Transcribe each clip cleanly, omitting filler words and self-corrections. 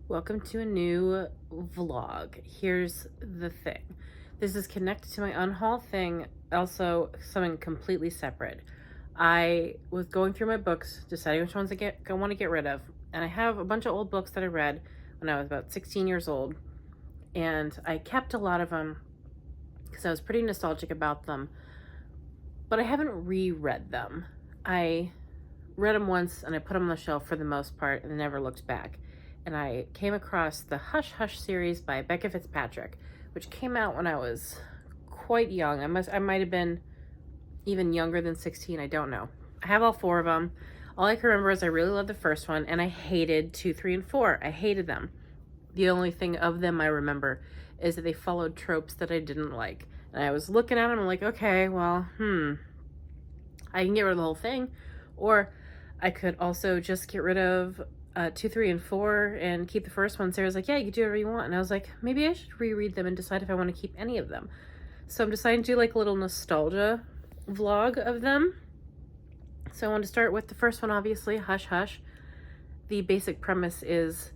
Welcome to a new vlog. Here's the thing. This is connected to my unhaul thing, also something completely separate. I was going through my books, deciding which ones I want to get rid of, and I have a bunch of old books that I read when I was about 16 years old, and I kept a lot of them because I was pretty nostalgic about them, but I haven't reread them. I read them once and I put them on the shelf for the most part and never looked back. And I came across the Hush Hush series by Becca Fitzpatrick, which came out when I was quite young. I might have been even younger than 16. I don't know. I have all four of them. All I can remember is I really loved the first one and I hated 2, 3, and 4. I hated them. The only thing of them I remember is that they followed tropes that I didn't like. And I was looking at them and I'm like, okay, well, I can get rid of the whole thing. Or I could also just get rid of 2, 3, and 4 and keep the first one. Sarah's like, yeah, you can do whatever you want. And I was like, maybe I should reread them and decide if I want to keep any of them. So I'm deciding to do like a little nostalgia vlog of them. So I want to start with the first one, obviously, Hush Hush. The basic premise is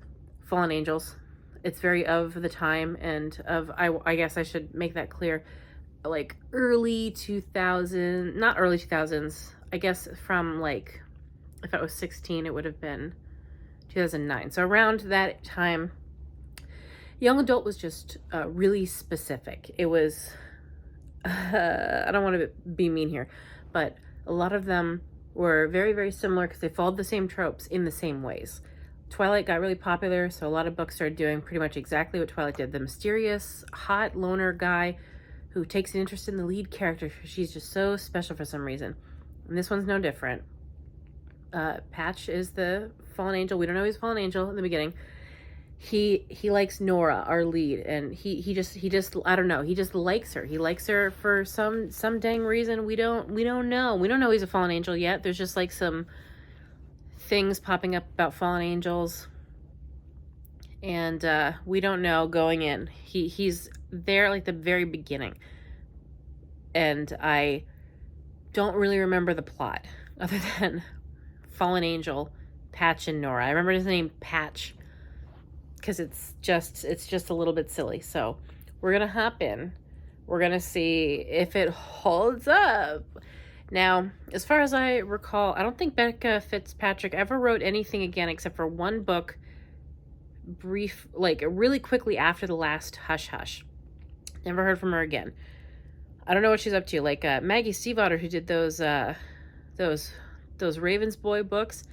fallen angels. It's very of the time and of, I guess I should make that clear, like early 2000, not early 2000s, I guess from like, if I was 16, it would have been 2009. So around that time, young adult was just really specific. It was, I don't want to be mean here, but a lot of them were very, very similar because they followed the same tropes in the same ways. Twilight got really popular, so a lot of books started doing pretty much exactly what Twilight did. The mysterious, hot loner guy who takes an interest in the lead character. She's just so special for some reason. And this one's no different. Patch is the fallen angel. We don't know he's a fallen angel in the beginning. He likes Nora, our lead, and he just I don't know, he just likes her. He likes her for some dang reason. We don't know. We don't know he's a fallen angel yet. There's just like some things popping up about fallen angels, and we don't know going in. He's there like the very beginning, and I don't really remember the plot other than fallen angel, Patch, and Nora. I remember his name Patch because it's just a little bit silly. So we're gonna hop in. We're gonna see if it holds up. Now, as far as I recall, I don't think Becca Fitzpatrick ever wrote anything again except for one book, brief, like really quickly after the last Hush Hush. Never heard from her again. I don't know what she's up to. Like Maggie Stiefvater, who did those Ravensboy books,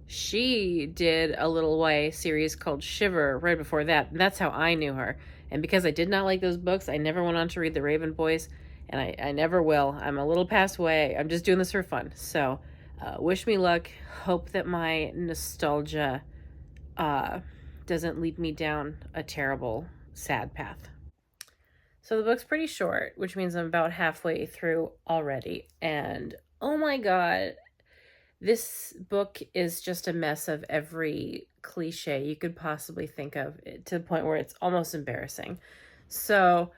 she did a little YA series called Shiver right before that. And that's how I knew her. And because I did not like those books, I never went on to read the Raven Boys, and I never will. I'm a little past way. I'm just doing this for fun. So wish me luck. Hope that my nostalgia doesn't lead me down a terrible, sad path. So the book's pretty short, which means I'm about halfway through already. And oh my God, this book is just a mess of every cliche you could possibly think of, to the point where it's almost embarrassing. So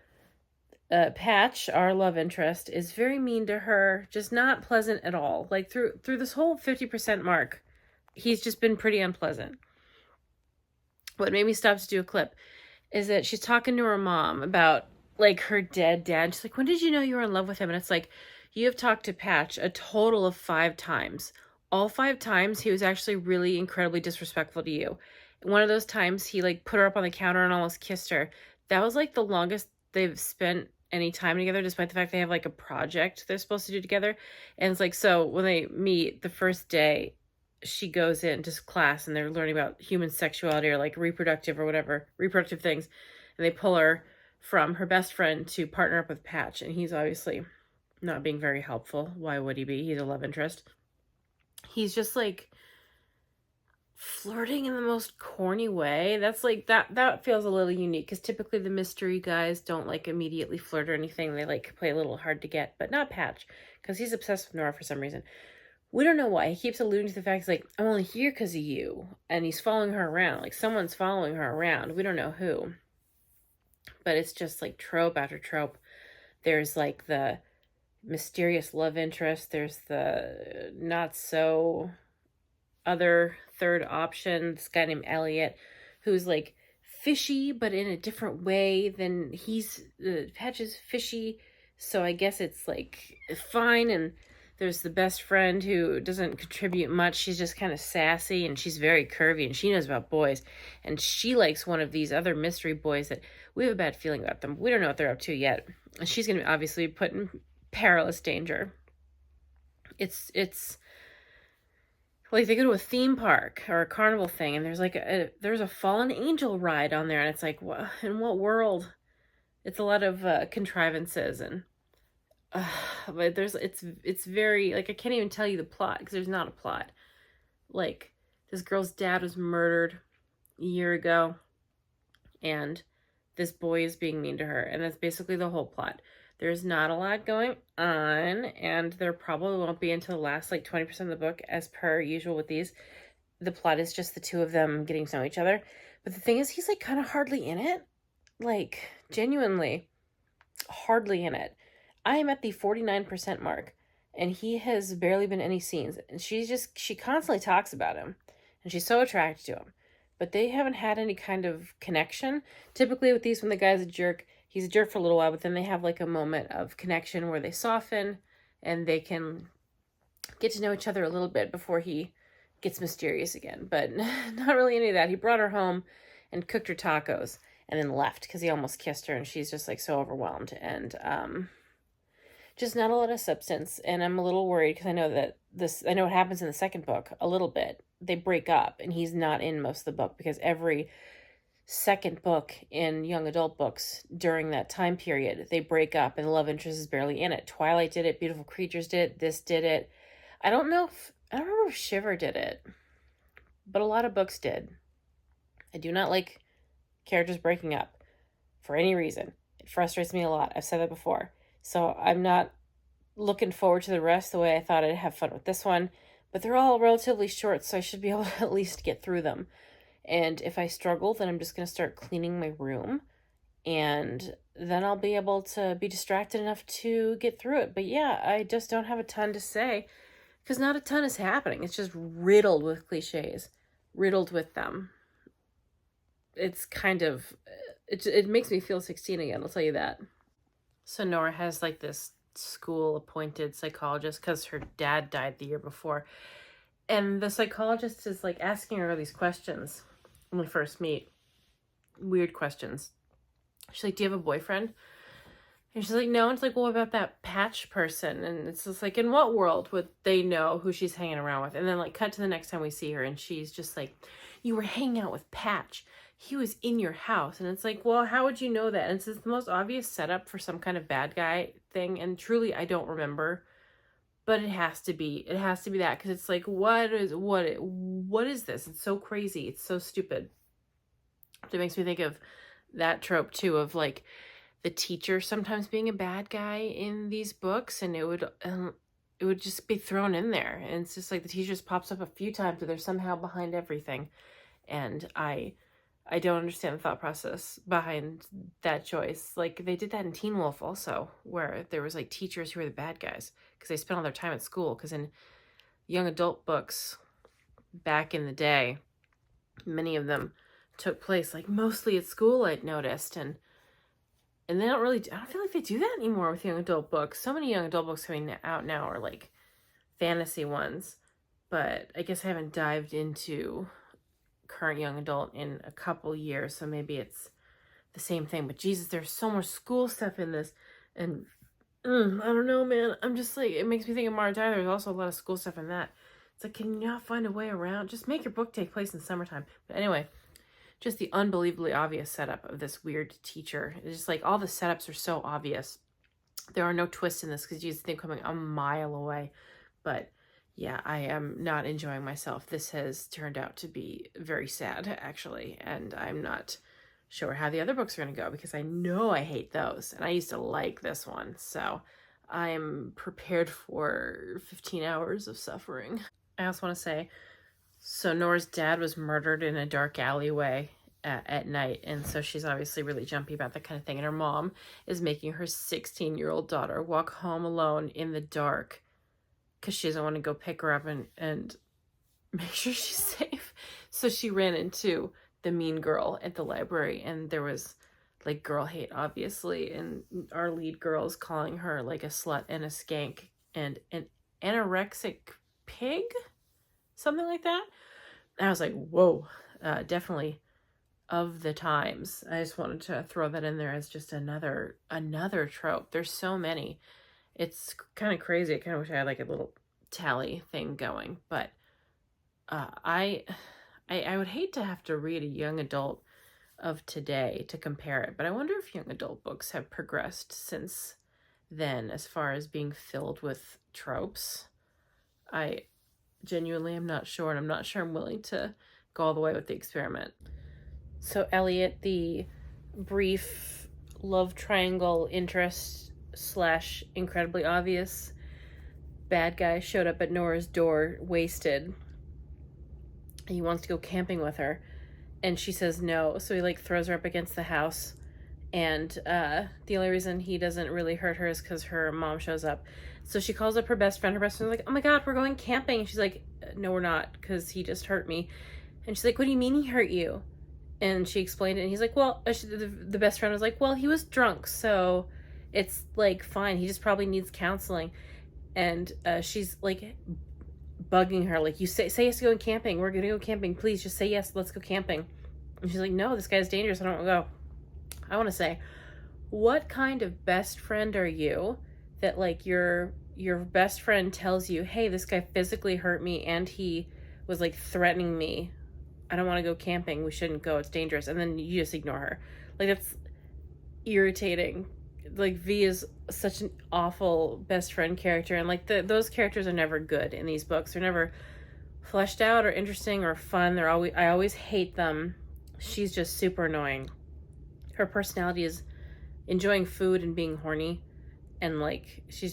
Patch, our love interest, is very mean to her, just not pleasant at all. Like through this whole 50% mark, he's just been pretty unpleasant. What made me stop to do a clip is that she's talking to her mom about like her dead dad. She's like, when did you know you were in love with him? And it's like, you have talked to Patch a total of 5 times. All 5 times he was actually really incredibly disrespectful to you. One of those times he like put her up on the counter and almost kissed her. That was like the longest they've spent any time together, despite the fact they have like a project they're supposed to do together. And it's like, so when they meet the first day, she goes into class and they're learning about human sexuality or like reproductive things. And they pull her from her best friend to partner up with Patch. And he's obviously not being very helpful. Why would he be? He's a love interest. He's just like flirting in the most corny way. That's like, that feels a little unique because typically the mystery guys don't like immediately flirt or anything. They like play a little hard to get, but not Patch because he's obsessed with Nora for some reason. We don't know why. He keeps alluding to the fact, like, I'm only here because of you. And he's following her around. Like, someone's following her around. We don't know who. But it's just, like, trope after trope. There's, like, the mysterious love interest. There's the not so other third option. This guy named Elliot, who's like fishy, but in a different way than Patch is fishy. So I guess it's like fine. And there's the best friend who doesn't contribute much. She's just kind of sassy and she's very curvy and she knows about boys. And she likes one of these other mystery boys that we have a bad feeling about them. We don't know what they're up to yet. And she's going to obviously be put in perilous danger. It's like they go to a theme park or a carnival thing and there's like there's a fallen angel ride on there. And it's like, what, in what world? It's a lot of contrivances and but it's very, like, I can't even tell you the plot because there's not a plot. Like, this girl's dad was murdered a year ago and this boy is being mean to her, and that's basically the whole plot. There's not a lot going on, and there probably won't be until the last like 20% of the book, as per usual with these. The plot is just the two of them getting to know each other. But the thing is, he's like kind of hardly in it. Like, genuinely hardly in it. I am at the 49% mark, and he has barely been in any scenes. And she constantly talks about him, and she's so attracted to him. But they haven't had any kind of connection. Typically with these, when the guy's a jerk, he's a jerk for a little while, but then they have like a moment of connection where they soften, and they can get to know each other a little bit before he gets mysterious again. But not really any of that. He brought her home and cooked her tacos, and then left because he almost kissed her, and she's just like so overwhelmed, and just not a lot of substance. And I'm a little worried because I know what happens in the second book a little bit. They break up, and he's not in most of the book because every second book in young adult books during that time period, they break up and the love interest is barely in it. Twilight did it, Beautiful Creatures did it, this did it. I don't remember if Shiver did it, but a lot of books did. I do not like characters breaking up for any reason. It frustrates me a lot. I've said that before. So I'm not looking forward to the rest the way I thought I'd have fun with this one, but they're all relatively short, so I should be able to at least get through them. And if I struggle, then I'm just going to start cleaning my room, and then I'll be able to be distracted enough to get through it. But yeah, I just don't have a ton to say because not a ton is happening. It's just riddled with cliches, riddled with them. It's kind of, it makes me feel 16 again, I'll tell you that. So Nora has like this school-appointed psychologist because her dad died the year before. And the psychologist is like asking her these questions when we first meet. Weird questions. She's like, do you have a boyfriend? And she's like, no. And it's like, well, what about that Patch person? And it's just like, in what world would they know who she's hanging around with? And then like cut to the next time we see her and she's just like, you were hanging out with Patch. He was in your house. And it's like, well, how would you know that? And it's the most obvious setup for some kind of bad guy thing. And truly, I don't remember. But it has to be that, because it's like, what is this? It's so crazy. It's so stupid. It makes me think of that trope too, of like the teacher sometimes being a bad guy in these books, and it would just be thrown in there. And it's just like the teacher just pops up a few times, but they're somehow behind everything. And I don't understand the thought process behind that choice. Like, they did that in Teen Wolf also, where there was like teachers who were the bad guys because they spent all their time at school. Because in young adult books back in the day, many of them took place like mostly at school, I'd noticed. And they I don't feel like they do that anymore with young adult books. So many young adult books coming out now are like fantasy ones. But I guess I haven't dived into current young adult in a couple years, so maybe it's the same thing. But Jesus, there's so much school stuff in this, and I don't know, man. I'm just like, it makes me think of Mara Dyer. There's also a lot of school stuff in that. It's like, can you not find a way around? Just make your book take place in summertime. But anyway, just the unbelievably obvious setup of this weird teacher. It's just like all the setups are so obvious. There are no twists in this because you just think coming a mile away. But yeah, I am not enjoying myself. This has turned out to be very sad, actually, and I'm not sure how the other books are going to go because I know I hate those, and I used to like this one, so I'm prepared for 15 hours of suffering. I also want to say, so Nora's dad was murdered in a dark alleyway at night, and so she's obviously really jumpy about that kind of thing, and her mom is making her 16-year-old daughter walk home alone in the dark because she doesn't want to go pick her up and make sure she's safe. So she ran into the mean girl at the library, and there was like girl hate, obviously, and our lead girl's calling her like a slut and a skank and an anorexic pig, something like that. And I was like, whoa, definitely of the times. I just wanted to throw that in there as just another trope. There's so many. It's kind of crazy. I kind of wish I had like a little tally thing going, but I would hate to have to read a young adult of today to compare it, but I wonder if young adult books have progressed since then as far as being filled with tropes. I genuinely am not sure, and I'm not sure I'm willing to go all the way with the experiment. So Elliot, the brief love triangle interest / incredibly obvious bad guy, showed up at Nora's door wasted. He wants to go camping with her, and she says no, so he like throws her up against the house, and the only reason he doesn't really hurt her is because her mom shows up. So she calls up her best friend. Her best friend's like, oh my god, we're going camping. And she's like, no, we're not, because he just hurt me. And she's like, what do you mean he hurt you? And she explained it, and he's like, well, the best friend was like, well, he was drunk, so it's like fine, he just probably needs counseling. And she's like bugging her, like, you say yes to going camping, we're gonna go camping, please just say yes, let's go camping. And she's like, no, this guy's dangerous, I don't want to go. I want to say, what kind of best friend are you that like your best friend tells you, hey, this guy physically hurt me and he was like threatening me, I don't want to go camping, we shouldn't go, it's dangerous, and then you just ignore her? Like, that's irritating. Like, V is such an awful best friend character, and like those characters are never good in these books. They're never fleshed out or interesting or fun. I always hate them. She's just super annoying. Her personality is enjoying food and being horny, and like she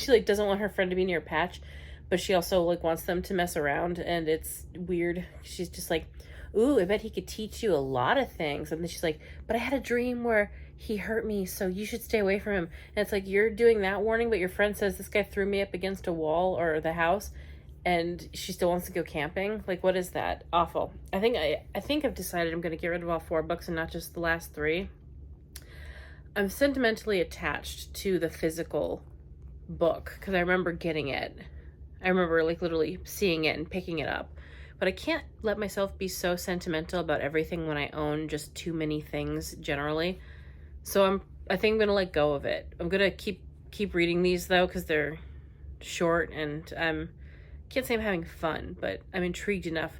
like doesn't want her friend to be near Patch, but she also like wants them to mess around, and it's weird. She's just like, ooh, I bet he could teach you a lot of things. And then she's like, but I had a dream where he hurt me, so you should stay away from him. And it's like, you're doing that warning, but your friend says this guy threw me up against a wall or the house, and she still wants to go camping. Like, what is that? Awful. I think I've decided I'm going to get rid of all 4 books and not just the last 3. I'm sentimentally attached to the physical book because I remember getting it. I remember like literally seeing it and picking it up. But I can't let myself be so sentimental about everything when I own just too many things generally. So I think I'm going to let go of it. I'm going to keep reading these though, because they're short, and can't say I'm having fun, but I'm intrigued enough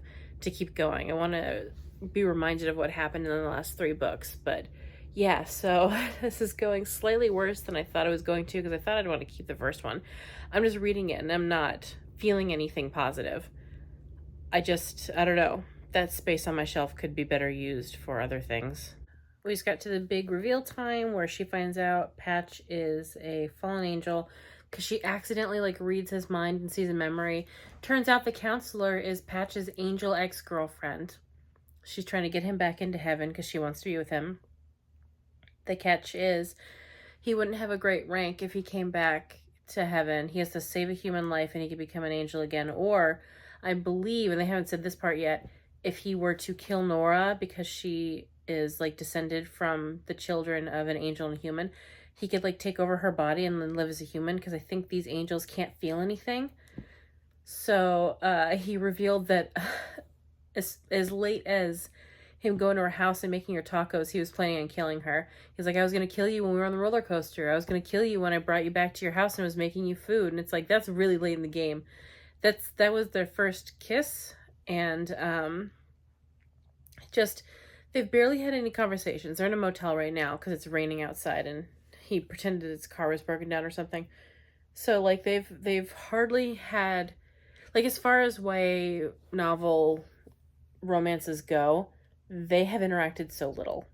to keep going. I want to be reminded of what happened in the last 3 books. But yeah, so this is going slightly worse than I thought it was going to, because I thought I'd want to keep the first one. I'm just reading it and I'm not feeling anything positive. I don't know. That space on my shelf could be better used for other things. We just got to the big reveal time where she finds out Patch is a fallen angel because she accidentally like reads his mind and sees a memory. Turns out the counselor is Patch's angel ex-girlfriend. She's trying to get him back into heaven because she wants to be with him. The catch is he wouldn't have a great rank if he came back to heaven. He has to save a human life and he could become an angel again. Or, I believe, and they haven't said this part yet, if he were to kill Nora because she is like descended from the children of an angel and a human, he could like take over her body and then live as a human, because I think these angels can't feel anything. So he revealed that as late as him going to her house and making her tacos, he was planning on killing her. He's like, I was going to kill you when we were on the roller coaster. I was going to kill you when I brought you back to your house and was making you food. And it's like, that's really late in the game. That was their first kiss, and they've barely had any conversations. They're in a motel right now because it's raining outside, and he pretended his car was broken down or something. So like they've hardly had, like, as far as YA novel romances go, they have interacted so little.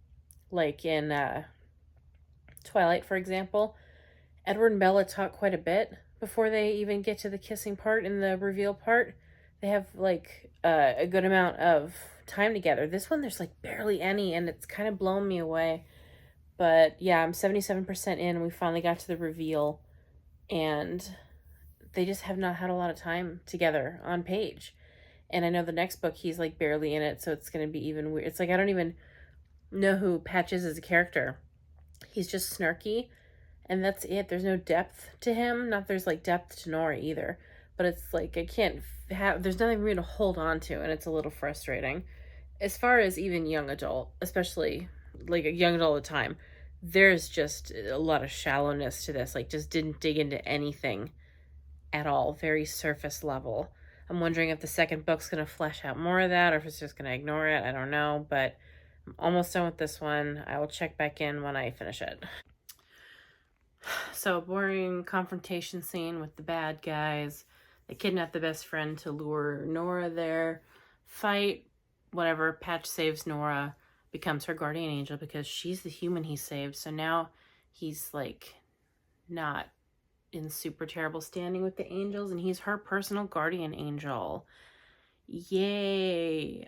Like in Twilight, for example, Edward and Bella talk quite a bit before they even get to the kissing part and the reveal part. They have like a good amount of time together. This one, there's like barely any, and it's kind of blown me away. But yeah, I'm 77% in, and we finally got to the reveal, and they just have not had a lot of time together on page. And I know the next book he's like barely in it, so it's going to be even weird. It's like I don't even know who Patch is as a character. He's just snarky, and that's it. There's no depth to him. Not there's like depth to Nora either. But it's like I can't have. There's nothing for me to hold on to, and it's a little frustrating. As far as even young adult, especially like a young adult at the time, there's just a lot of shallowness to this. Like just didn't dig into anything at all. Very surface level. I'm wondering if the second book's going to flesh out more of that or if it's just going to ignore it. I don't know, but I'm almost done with this one. I will check back in when I finish it. So, a boring confrontation scene with the bad guys. They kidnap the best friend to lure Nora there. Fight, whatever. Patch saves Nora, becomes her guardian angel because she's the human he saved. So now he's like not in super terrible standing with the angels, and he's her personal guardian angel. Yay.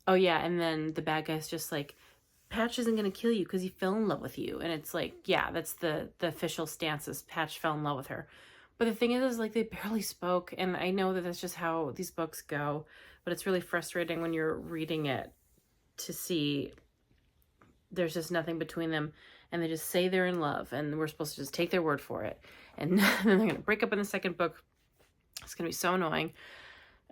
Oh yeah, and then the bad guy's just like, Patch isn't gonna kill you because he fell in love with you. And it's like, yeah, that's the official stance is Patch fell in love with her. But the thing is like they barely spoke, and I know that that's just how these books go, but it's really frustrating when you're reading it to see there's just nothing between them, and they just say they're in love, and we're supposed to just take their word for it. And then they're going to break up in the second book. It's going to be so annoying.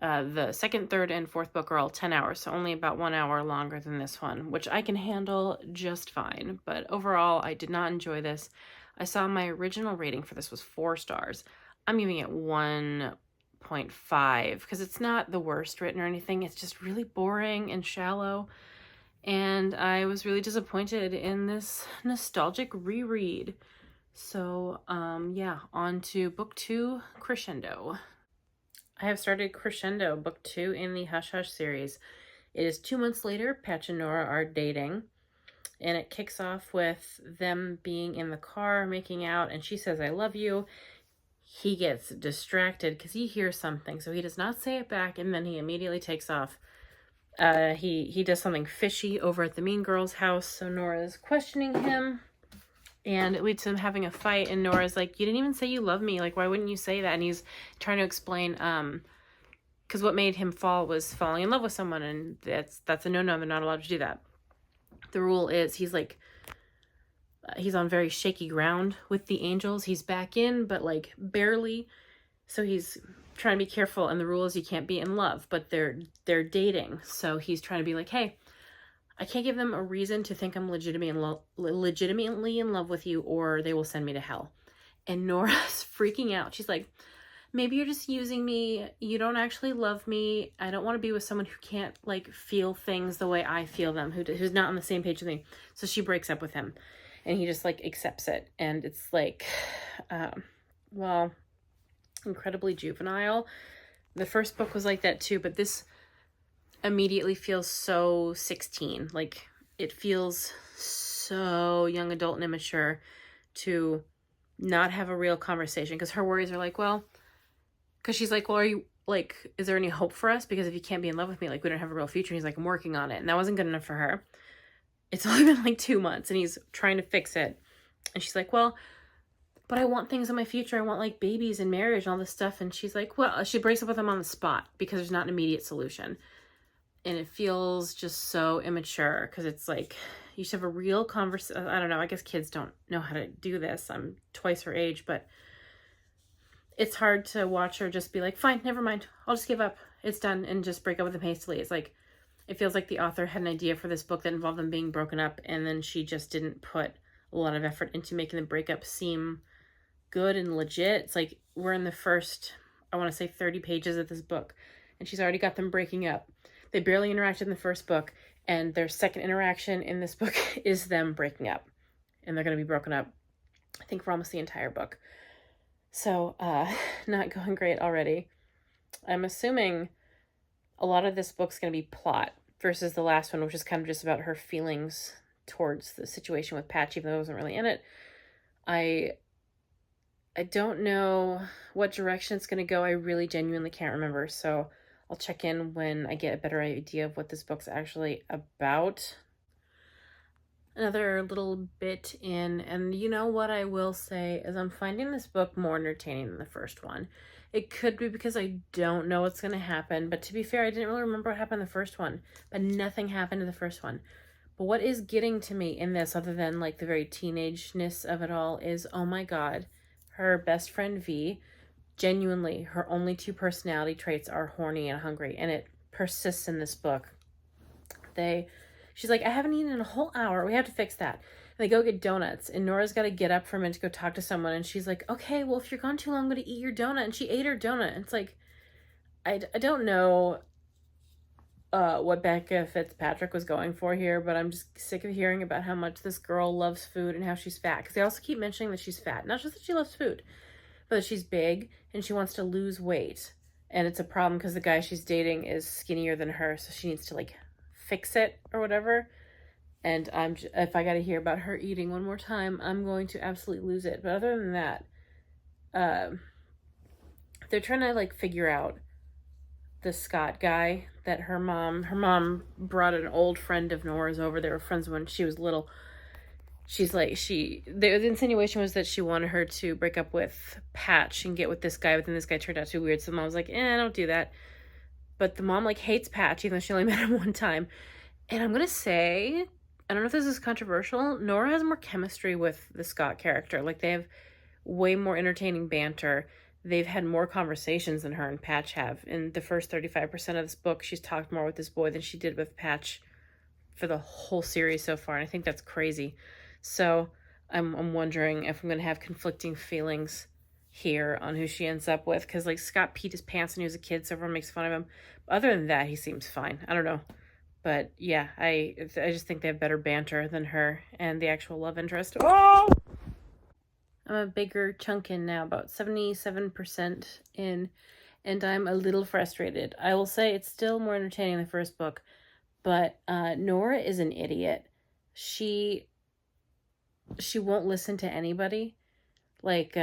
The second, third, and fourth book are all 10 hours, so only about 1 hour longer than this one, which I can handle just fine. But overall, I did not enjoy this. I saw my original rating for this was 4 stars. I'm giving it 1.5 because it's not the worst written or anything. It's just really boring and shallow. And I was really disappointed in this nostalgic reread. So, yeah, on to book 2, Crescendo. I have started Crescendo, book 2 in the Hush Hush series. It is 2 months later. Patch and Nora are dating. And it kicks off with them being in the car, making out, and she says, I love you. He gets distracted because he hears something, so he does not say it back, and then he immediately takes off. He does something fishy over at the Mean Girl's house, so Nora's questioning him, and it leads to them having a fight, and Nora's like, you didn't even say you love me, like, why wouldn't you say that? And he's trying to explain, because what made him fall was falling in love with someone, and that's a no-no, they're not allowed to do that. The rule is, he's like, he's on very shaky ground with the angels, he's back in, but like, barely, so he's trying to be careful, and the rule is you can't be in love, but they're dating, so he's trying to be like, hey, I can't give them a reason to think I'm legitimately in love with you, or they will send me to hell. And Nora's freaking out. She's like, maybe you're just using me, you don't actually love me, I don't want to be with someone who can't like feel things the way I feel them, who's not on the same page with me. So she breaks up with him, and he just like accepts it, and it's like, well, incredibly juvenile. The first book was like that too, but this immediately feels so 16. Like, it feels so young adult and immature to not have a real conversation, because her worries are like, well, because she's like, well, are you like, is there any hope for us? Because if you can't be in love with me, like, we don't have a real future. And he's like, I'm working on it. And that wasn't good enough for her. It's only been like 2 months, and he's trying to fix it. And she's like, well, but I want things in my future. I want like babies and marriage and all this stuff. And she's like, well, she breaks up with him on the spot because there's not an immediate solution. And it feels just so immature, because it's like, you should have a real conversation. I don't know. I guess kids don't know how to do this. I'm twice her age, but it's hard to watch her just be like, fine, never mind. I'll just give up. It's done. And just break up with him hastily. It's like, it feels like the author had an idea for this book that involved them being broken up, and then she just didn't put a lot of effort into making the breakup seem good and legit. It's like, we're in the first, I want to say 30 pages of this book, and she's already got them breaking up. They barely interacted in the first book, and their second interaction in this book is them breaking up, and they're going to be broken up, I think, for almost the entire book. So, not going great already. I'm assuming a lot of this book's going to be plot versus the last one, which is kind of just about her feelings towards the situation with Patch, even though I wasn't really in it. I don't know what direction it's going to go. I really genuinely can't remember. So I'll check in when I get a better idea of what this book's actually about. Another little bit in, and you know what I will say is I'm finding this book more entertaining than the first one. It could be because I don't know what's going to happen, but to be fair, I didn't really remember what happened in the first one, but nothing happened in the first one. But what is getting to me in this, other than like the very teenageness of it all, is, oh my God, her best friend V, genuinely, her only two personality traits are horny and hungry, and it persists in this book. She's like, I haven't eaten in a whole hour. We have to fix that. And they go get donuts, and Nora's got to get up for a minute to go talk to someone, and she's like, okay, well, if you're gone too long, I'm going to eat your donut. And she ate her donut. And it's like, I don't know what Becca Fitzpatrick was going for here, but I'm just sick of hearing about how much this girl loves food and how she's fat. Because they also keep mentioning that she's fat. Not just that she loves food, but that she's big and she wants to lose weight. And it's a problem because the guy she's dating is skinnier than her, so she needs to like fix it or whatever. And if I got to hear about her eating one more time, I'm going to absolutely lose it. But other than that, they're trying to like figure out the Scott guy that her mom brought an old friend of Nora's over. They were friends when she was little. She's like, the insinuation was that she wanted her to break up with Patch and get with this guy, but then this guy turned out too weird. So the mom was like, don't do that. But the mom like hates Patch, even though she only met him one time. And I'm going to say, I don't know if this is controversial, Nora has more chemistry with the Scott character. Like, they have way more entertaining banter. They've had more conversations than her and Patch have. In the first 35% of this book, she's talked more with this boy than she did with Patch for the whole series so far. And I think that's crazy. So I'm wondering if I'm going to have conflicting feelings here on who she ends up with. Because, like, Scott peed his pants when he was a kid, so everyone makes fun of him. But other than that, he seems fine. I don't know. But yeah, I just think they have better banter than her and the actual love interest. Oh! I'm a bigger chunk in now, about 77% in, and I'm a little frustrated. I will say it's still more entertaining than the first book, but Nora is an idiot. She won't listen to anybody. Like,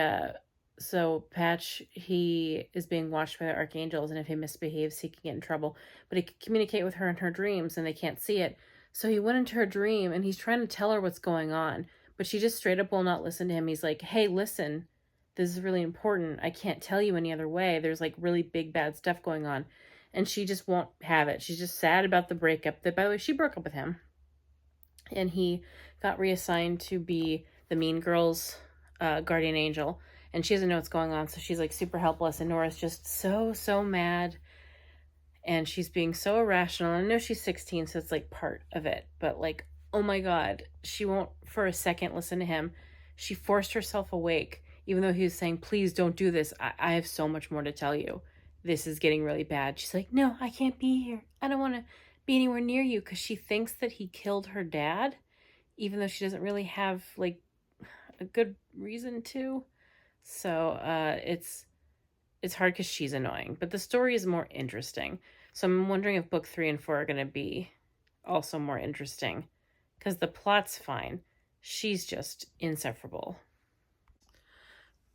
so Patch, he is being watched by the archangels, and if he misbehaves, he can get in trouble. But he can communicate with her in her dreams, and they can't see it. So he went into her dream, and he's trying to tell her what's going on. But she just straight up will not listen to him. He's like, hey, listen, this is really important. I can't tell you any other way. There's like really big, bad stuff going on. And she just won't have it. She's just sad about the breakup. That, by the way, she broke up with him. And he got reassigned to be the mean girl's guardian angel. And she doesn't know what's going on. So she's like super helpless. And Nora's just so mad. And she's being so irrational. I know she's 16, so it's like part of it. But like, oh my God, she won't for a second listen to him. She forced herself awake, even though he was saying, please don't do this. I have so much more to tell you. This is getting really bad. She's like, no, I can't be here. I don't want to be anywhere near you, because she thinks that he killed her dad, even though she doesn't really have like a good reason to. So it's hard because she's annoying, but the story is more interesting. So I'm wondering if book 3 and 4 are going to be also more interesting, because the plot's fine. She's just insufferable.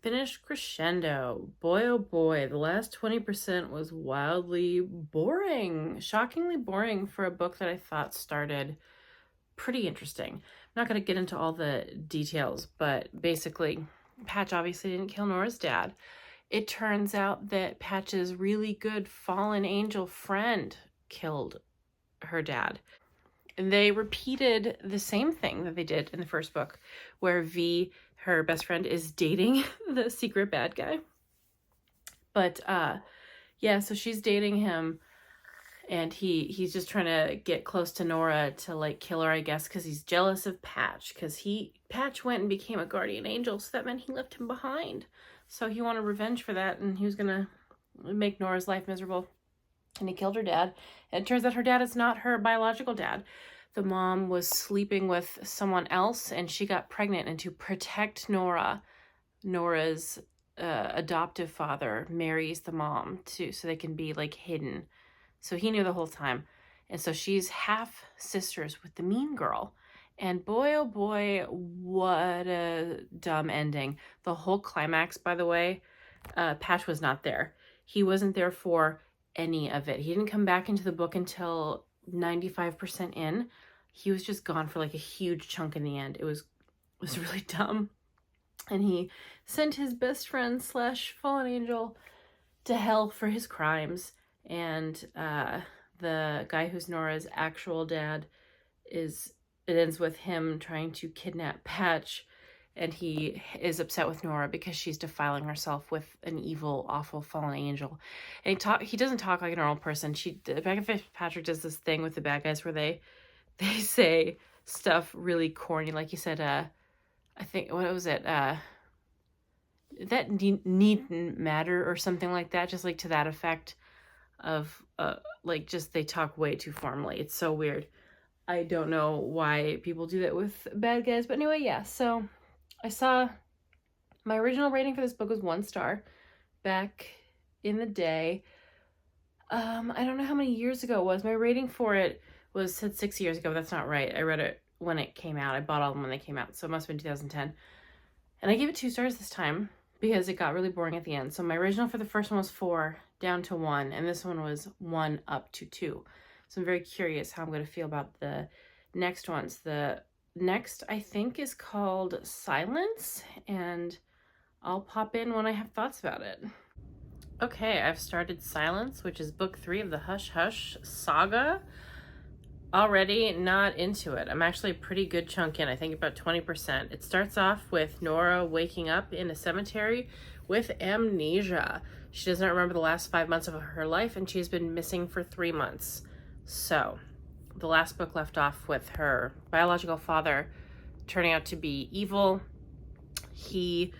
Finished Crescendo. Boy, oh boy, the last 20% was wildly boring. Shockingly boring for a book that I thought started pretty interesting. I'm not going to get into all the details, but basically, Patch obviously didn't kill Nora's dad. It turns out that Patch's really good fallen angel friend killed her dad. And they repeated the same thing that they did in the first book, where V, her best friend, is dating the secret bad guy. But yeah, so she's dating him, and he's just trying to get close to Nora to like kill her, I guess, because he's jealous of Patch, because Patch went and became a guardian angel, so that meant he left him behind. So he wanted revenge for that, and he was gonna make Nora's life miserable. And he killed her dad. And it turns out her dad is not her biological dad. The mom was sleeping with someone else, and she got pregnant. And to protect Nora, Nora's adoptive father marries the mom too, so they can be like hidden. So he knew the whole time. And so she's half sisters with the mean girl. And boy, oh boy, what a dumb ending. The whole climax, by the way, Patch was not there. He wasn't there for any of it. He didn't come back into the book until 95% in. He was just gone for like a huge chunk in the end. It was really dumb. And he sent his best friend / fallen angel to hell for his crimes. And the guy who's Nora's actual dad it ends with him trying to kidnap Patch, and he is upset with Nora because she's defiling herself with an evil, awful fallen angel. And he doesn't talk like a normal person. Becca Fitzpatrick does this thing with the bad guys where they say stuff really corny, like you said. I think, what was it? That needn't matter or something like that, just like to that effect of like just they talk way too formally. It's so weird. I don't know why people do that with bad guys, but anyway, yeah. So I saw my original rating for this book was 1 star back in the day. I don't know how many years ago it was. My rating for it said 6 years ago. That's not right. I read it when it came out. I bought all of them when they came out, so it must have been 2010. And I gave it 2 stars this time because it got really boring at the end. So my original for the first one was 4 down to 1, and this one was 1 up to 2. So I'm very curious how I'm going to feel about the next ones. The next, I think, is called Silence, and I'll pop in when I have thoughts about it. Okay, I've started Silence, which is book 3 of the Hush Hush saga. Already not into it. I'm actually a pretty good chunk in, I think about 20%. It starts off with Nora waking up in a cemetery with amnesia. She does not remember the last 5 months of her life, and she's been missing for 3 months. So, the last book left off with her biological father turning out to be evil. He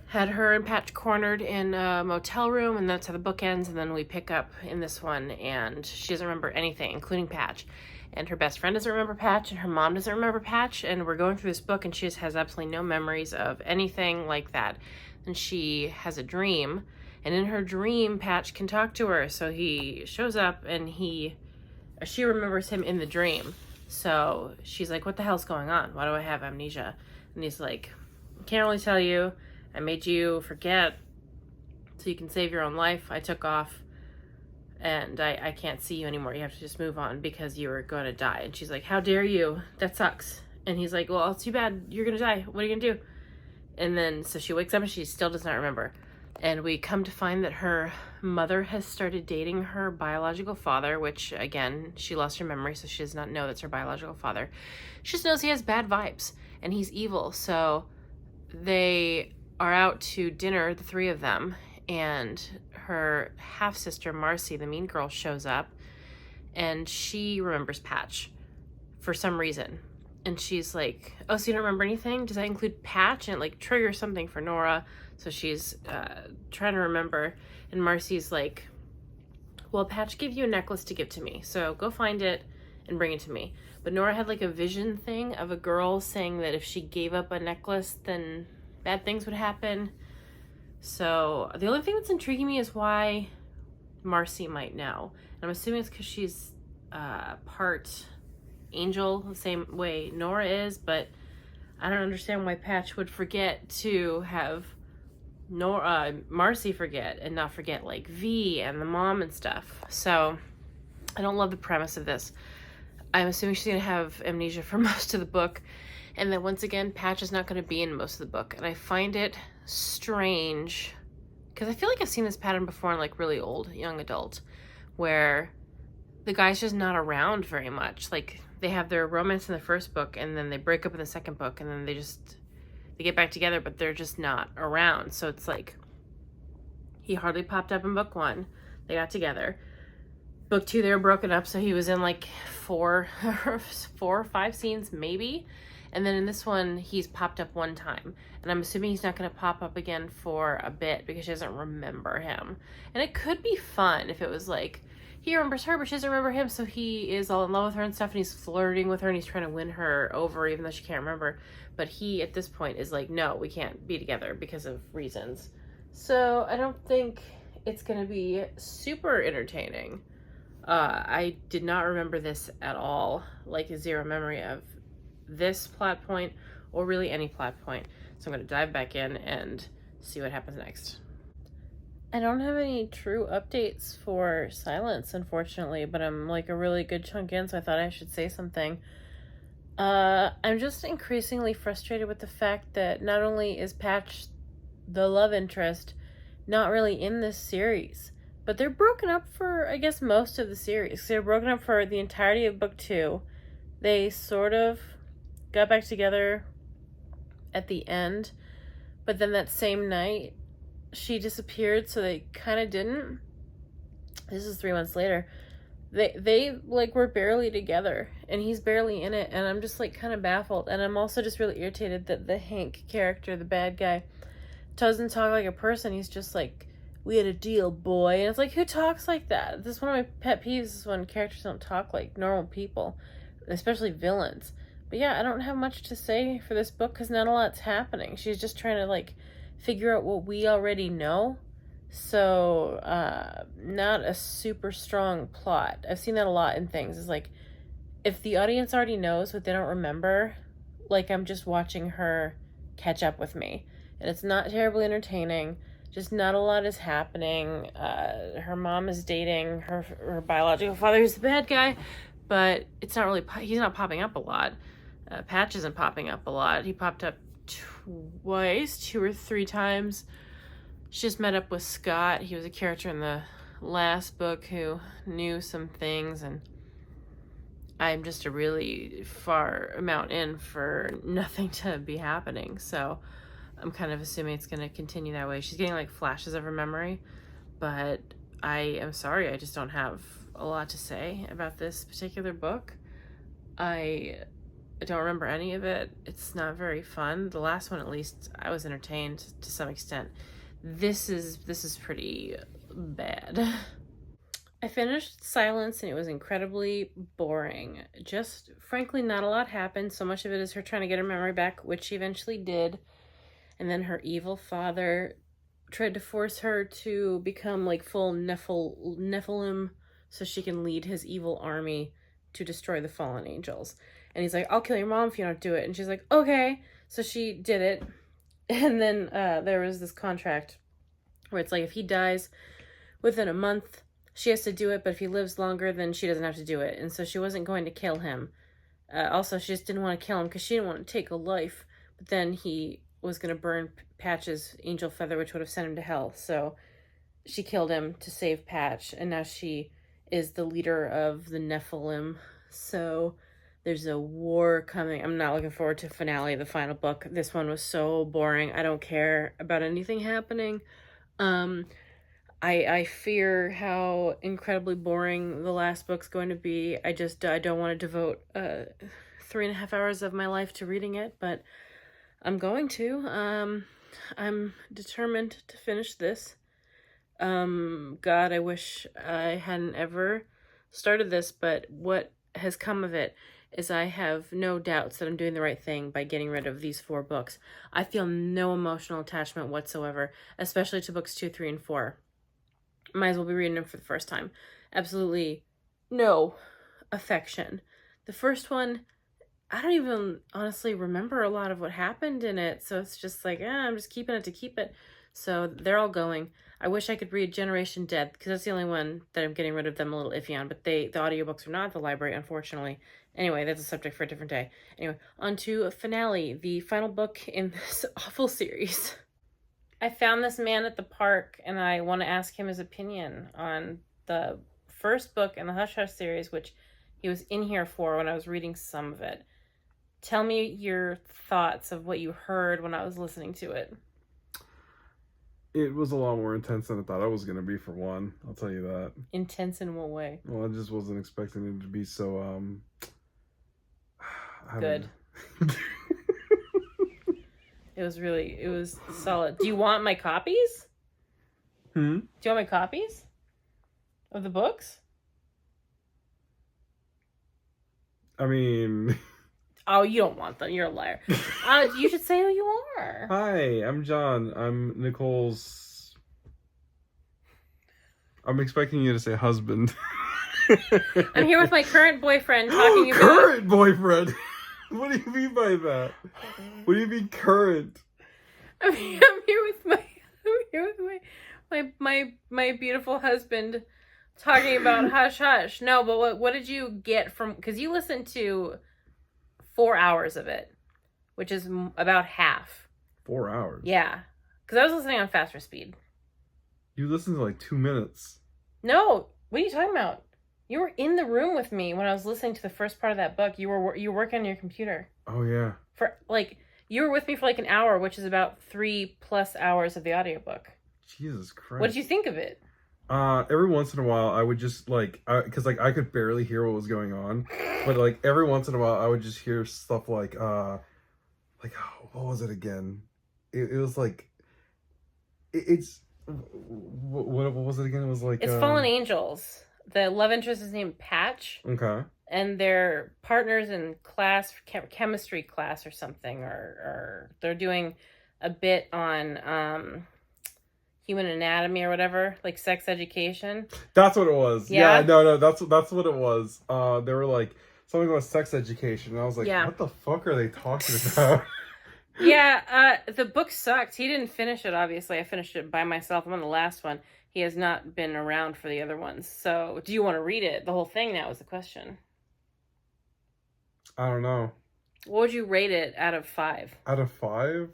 had her and Patch cornered in a motel room, and that's how the book ends. And then we pick up in this one, and she doesn't remember anything, including Patch. And her best friend doesn't remember Patch, and her mom doesn't remember Patch. And we're going through this book, and she just has absolutely no memories of anything like that. And she has a dream, and in her dream, Patch can talk to her. So he shows up, and she remembers him in the dream. So she's like, what the hell's going on? Why do I have amnesia? And he's like, I can't really tell you. I made you forget so you can save your own life. I took off, and I can't see you anymore. You have to just move on because you were going to die. And she's like, how dare you? That sucks. And he's like, well, it's too bad. You're going to die. What are you going to do? And then, so she wakes up and she still does not remember. And we come to find that her mother has started dating her biological father, which, again, she lost her memory, so she does not know that's her biological father. She just knows he has bad vibes, and he's evil. So they are out to dinner, the 3 of them, and her half-sister, Marcy, the mean girl, shows up, and she remembers Patch for some reason. And she's like, oh, so you don't remember anything? Does that include Patch? And it, like, triggers something for Nora. So she's trying to remember. And Marcy's like, well, Patch gave you a necklace to give to me. So go find it and bring it to me. But Nora had, like, a vision thing of a girl saying that if she gave up a necklace, then bad things would happen. So the only thing that's intriguing me is why Marcy might know. And I'm assuming it's because she's part angel, the same way Nora is, but I don't understand why Patch would forget to have Marcy forget and not forget like V and the mom and stuff. So I don't love the premise of this. I'm assuming she's gonna have amnesia for most of the book, and then once again Patch is not going to be in most of the book, and I find it strange because I feel like I've seen this pattern before in like really old young adult where the guy's just not around very much. Like they have their romance in the first book, and then they break up in the second book, and then they get back together, but they're just not around. So it's like he hardly popped up in book 1. They got together. Book 2, they were broken up, so he was in like 4 or 5 scenes maybe. And then in this one, he's popped up 1 time. And I'm assuming he's not going to pop up again for a bit because she doesn't remember him. And it could be fun if it was like, he remembers her, but she doesn't remember him, so he is all in love with her and stuff, and he's flirting with her, and he's trying to win her over, even though she can't remember. But he, at this point, is like, no, we can't be together because of reasons. So I don't think it's going to be super entertaining. I did not remember this at all, like zero memory of this plot point, or really any plot point. So I'm going to dive back in and see what happens next. I don't have any true updates for Silence, unfortunately, but I'm like a really good chunk in, so I thought I should say something. I'm just increasingly frustrated with the fact that not only is Patch the love interest, not really in this series. But they're broken up for, I guess, most of the series. They're broken up for the entirety of book 2. They sort of got back together at the end. But then that same night, she disappeared, so they kind of didn't. This is 3 months later. They like, were barely together, and he's barely in it, and I'm just, like, kind of baffled. And I'm also just really irritated that the Hank character, the bad guy, doesn't talk like a person. He's just like, we had a deal, boy. And it's like, who talks like that? This is one of my pet peeves, is when characters don't talk like normal people, especially villains. But yeah, I don't have much to say for this book because not a lot's happening. She's just trying to, like, figure out what we already know. So, not a super strong plot. I've seen that a lot in things. It's like, if the audience already knows what they don't remember, like, I'm just watching her catch up with me. And it's not terribly entertaining. Just not a lot is happening. Her mom is dating her biological father, who's the bad guy. But it's not really, he's not popping up a lot. Patch isn't popping up a lot. He popped up twice, 2 or 3 times. She just met up with Scott. He was a character in the last book who knew some things, and I'm just a really far amount in for nothing to be happening. So I'm kind of assuming it's going to continue that way. She's getting, like, flashes of her memory, but I am sorry, I just don't have a lot to say about this particular book. I don't remember any of it. It's not very fun. The last one, at least, I was entertained to some extent. This is pretty bad. I finished Silence, and it was incredibly boring. Just, frankly, not a lot happened. So much of it is her trying to get her memory back, which she eventually did. And then her evil father tried to force her to become, like, full Nephilim so she can lead his evil army to destroy the fallen angels. And he's like, I'll kill your mom if you don't do it. And she's like, okay. So she did it. And then there was this contract where it's like, if he dies within a month, she has to do it. But if he lives longer, then she doesn't have to do it. And so she wasn't going to kill him. Also, she just didn't want to kill him because she didn't want to take a life. But then he was going to burn Patch's angel feather, which would have sent him to hell. So she killed him to save Patch. And now she is the leader of the Nephilim. So there's a war coming. I'm not looking forward to finale, the final book. This one was so boring. I don't care about anything happening. I fear how incredibly boring the last book's going to be. I don't want to devote 3.5 hours of my life to reading it, but I'm going to. I'm determined to finish this. God, I wish I hadn't ever started this, but what has come of it is I have no doubts that I'm doing the right thing by getting rid of these 4 books. I feel no emotional attachment whatsoever, especially to books 2, 3, and 4. Might as well be reading them for the first time. Absolutely no affection. The first one, I don't even honestly remember a lot of what happened in it, so it's just like, I'm just keeping it to keep it. So they're all going. I wish I could read Generation Dead, because that's the only one that I'm getting rid of them a little iffy on, but the audiobooks are not at the library, unfortunately. Anyway, that's a subject for a different day. Anyway, on to a finale, the final book in this awful series. I found this man at the park, and I want to ask him his opinion on the first book in the Hush Hush series, which he was in here for when I was reading some of it. Tell me your thoughts of what you heard when I was listening to it. It was a lot more intense than I thought it was going to be, for one. I'll tell you that. Intense in what way? Well, I just wasn't expecting it to be so, good. It was solid. Do you want my copies? Do you want my copies of the books? I mean... Oh, you don't want them. You're a liar. You should say who you are. Hi, I'm John. I'm Nicole's... I'm expecting you to say husband. I'm here with my current boyfriend talking about... Current boyfriend? What do you mean by that? What do you mean current? I'm here with my beautiful husband talking about Hush Hush. No, but what did you get from... Because you listened to 4 hours of it, which is about half. 4 hours? Yeah. Because I was listening on faster speed. You listened to like 2 minutes. No, what are you talking about? You were in the room with me when I was listening to the first part of that book. You were working on your computer Oh yeah. for like you were with me for like an hour, which is about 3+ hours of the audiobook. Jesus Christ. What did you think of it? Every once in a while I would just like, because like I could barely hear what was going on, but like every once in a while I would just hear stuff like oh, what was it again? It was like it's what was it again? It was like It's Fallen Angels. The love interest is named Patch. Okay. And they're partners in class, chemistry class or something, or they're doing a bit on human anatomy or whatever, like sex education. That's what it was. Yeah? No, that's what it was. They were like something about sex education, and I was like, Yeah. what the fuck are they talking about? Yeah, the book sucked. He didn't finish it, obviously. I finished it by myself. I'm on the last one. He has not been around for the other ones. So, do you want to read it? The whole thing now is the question. I don't know. What would you rate it out of 5? Out of 5?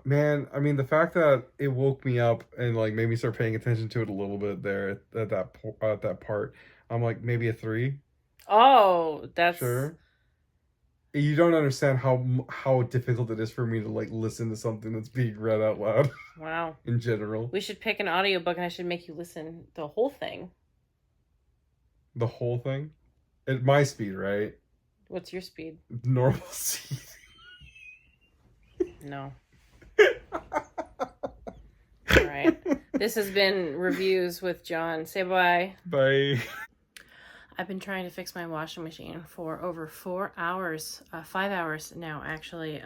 Man, I mean, the fact that it woke me up and like made me start paying attention to it a little bit there at that part, I'm like maybe a 3. Oh, that's sure. You don't understand how difficult it is for me to like listen to something that's being read out loud. Wow. In general. We should pick an audiobook and I should make you listen the whole thing. The whole thing? At my speed, right? What's your speed? Normal speed. No. All right. This has been Reviews with John. Say bye. Bye. I've been trying to fix my washing machine for over 4 hours. 5 hours now, actually.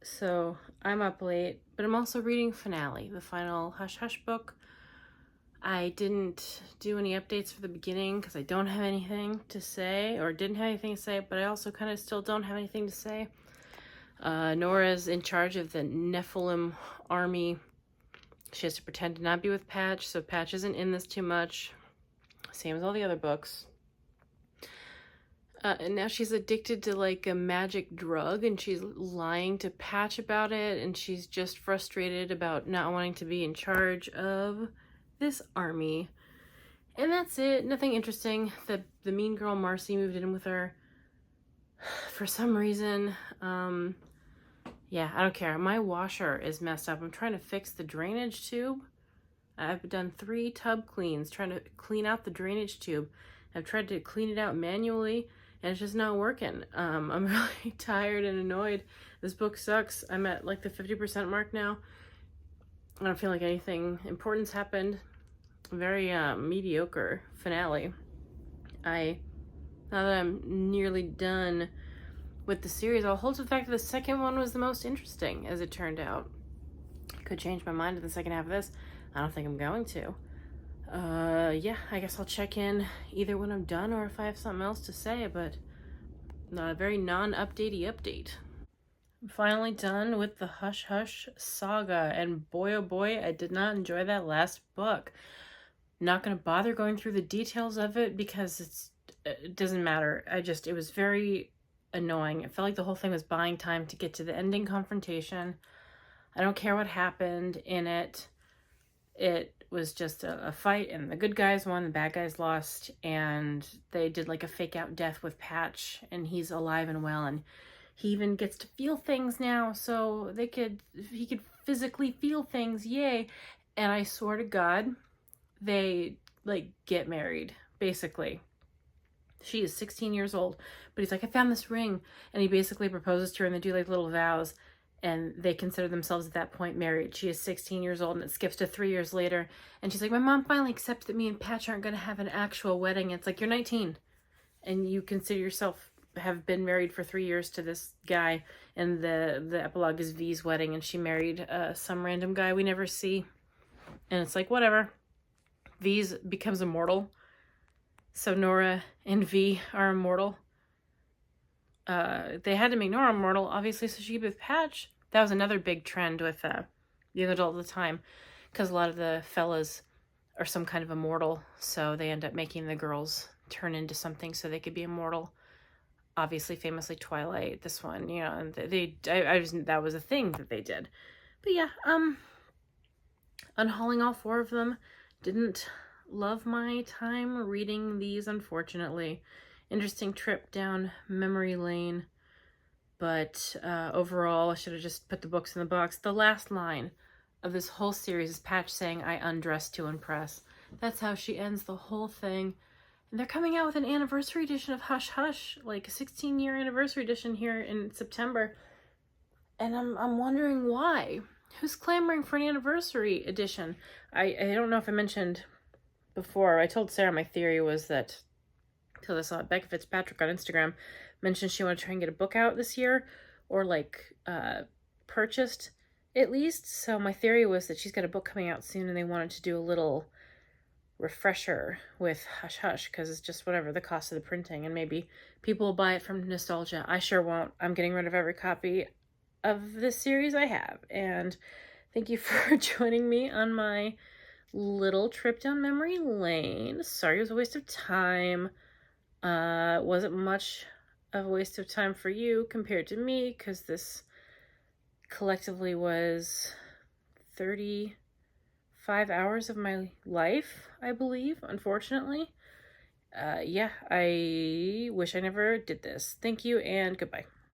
So I'm up late, but I'm also reading Finale, the final Hush Hush book. I didn't do any updates for the beginning because I don't have anything to say, or didn't have anything to say, but I also kind of still don't have anything to say. Nora's in charge of the Nephilim army. She has to pretend to not be with Patch, so Patch isn't in this too much. Same as all the other books. And now she's addicted to like a magic drug and she's lying to Patch about it, and she's just frustrated about not wanting to be in charge of this army. And that's it. Nothing interesting. The mean girl Marcy moved in with her for some reason. Yeah, I don't care. My washer is messed up. I'm trying to fix the drainage tube. I've done 3 tub cleans trying to clean out the drainage tube. I've tried to clean it out manually and it's just not working. I'm really tired and annoyed. This book sucks. I'm at like the 50% mark now. I don't feel like anything important's happened. Very mediocre finale. Now that I'm nearly done with the series, I'll hold to the fact that the second one was the most interesting, as it turned out. Could change my mind in the second half of this. I don't think I'm going to. Yeah, I guess I'll check in either when I'm done or if I have something else to say, but not a very non-updatey update. I'm finally done with the Hush Hush saga, and boy oh boy, I did not enjoy that last book. Not going to bother going through the details of it because it doesn't matter. It was very annoying. It felt like the whole thing was buying time to get to the ending confrontation. I don't care what happened in it. It was just a fight, and the good guys won, the bad guys lost, and they did like a fake out death with Patch, and he's alive and well, and he even gets to feel things now, so he could physically feel things, yay. And I swear to God, they like get married, basically. She is 16 years old, but he's like, I found this ring, and he basically proposes to her, and they do like little vows, and they consider themselves at that point married. She is 16 years old, and it skips to 3 years later, and she's like, my mom finally accepted that me and Patch aren't going to have an actual wedding. It's like, you're 19, and you consider yourself have been married for 3 years to this guy, and the epilogue is V's wedding, and she married some random guy we never see, and it's like, whatever. V's becomes immortal, so Nora and V are immortal. They had to make Nora immortal, obviously, so she could be with Patch. That was another big trend with young adult at the time, because a lot of the fellas are some kind of immortal, so they end up making the girls turn into something so they could be immortal. Obviously, famously Twilight, this one, you know, and that was a thing that they did. But yeah, unhauling all 4 of them. Didn't love my time reading these, unfortunately. Interesting trip down memory lane, but overall, I should have just put the books in the box. The last line of this whole series is Patch saying, "I undressed to impress." That's how she ends the whole thing. And they're coming out with an anniversary edition of Hush Hush, like a 16-year anniversary edition here in September. And I'm wondering why. Who's clamoring for an anniversary edition? I don't know if I mentioned before. I told Sarah my theory was that, because I saw Becca Fitzpatrick on Instagram mentioned she wanted to try and get a book out this year, or like purchased at least. So my theory was that she's got a book coming out soon and they wanted to do a little refresher with Hush Hush, because it's just whatever the cost of the printing, and maybe people will buy it from nostalgia. I sure won't. I'm getting rid of every copy of this series I have. And thank you for joining me on my little trip down memory lane. Sorry it was a waste of time. Wasn't much of a waste of time for you compared to me, because this collectively was 35 hours of my life, I believe, unfortunately. Yeah, I wish I never did this. Thank you and goodbye.